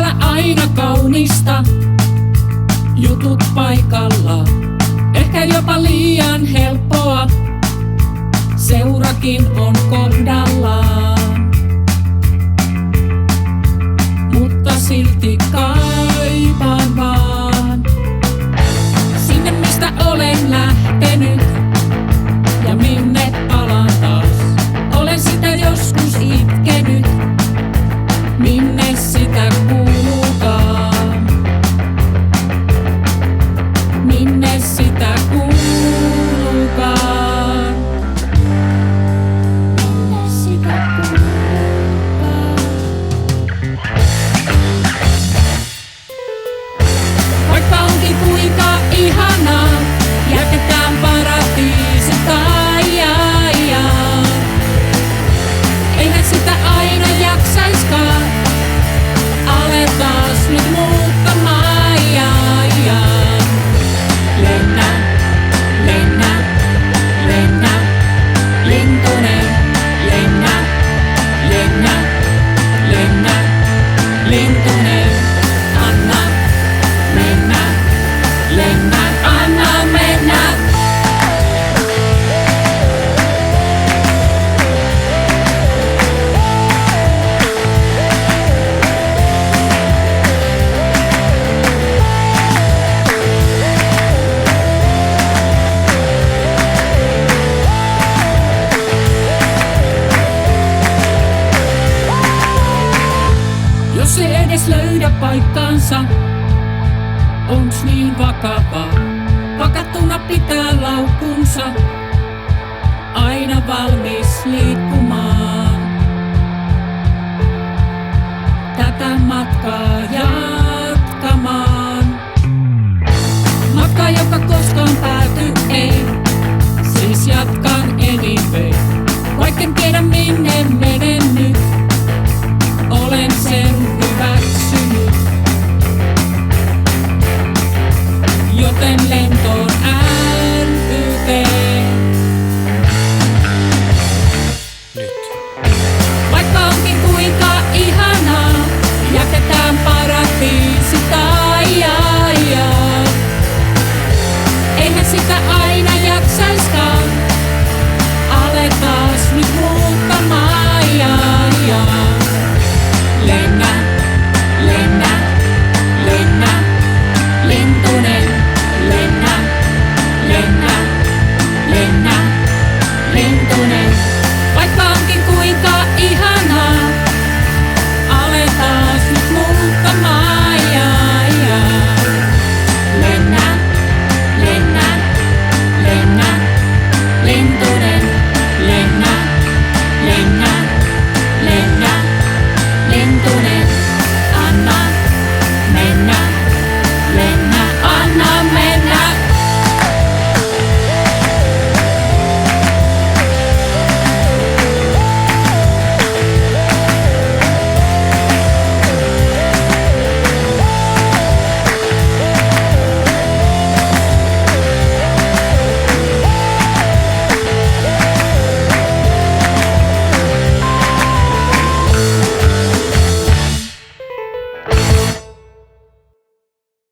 täällä aina kaunista, jutut paikalla, ehkä jopa liian helppoa, seurakin on kohdallaan, mutta silti kaipaan vaan sinne, mistä olen lähtenyt ja minne palaan taas. Olen sitä joskus itkenyt, minne sitä kuulukaan, minne sitä kuulukaan, minne sitä kuulukaan. Vaikka onkin kuinka ihanaa, jätetään paratiisi taajaan. Eihän sitä aina jaksaiskaan, aletaas nyt muuttamaan. Lennä, lennä, lennä, lintunen. Lennä, lennä, lennä, lintunen. Anna mennä, lennä, anna mennä. Jos ei edes löydä paikkaansa, onks niin vakavaa? Pakattuna pitää laukkunsa, aina valmis liikkumaan. Tätä matkaa jatkamaan. Matka, joka koskaan pääty ei, siis jatkan anyway. Vaikken tiedä minne menen nyt, olen sen hyväksynyt, joten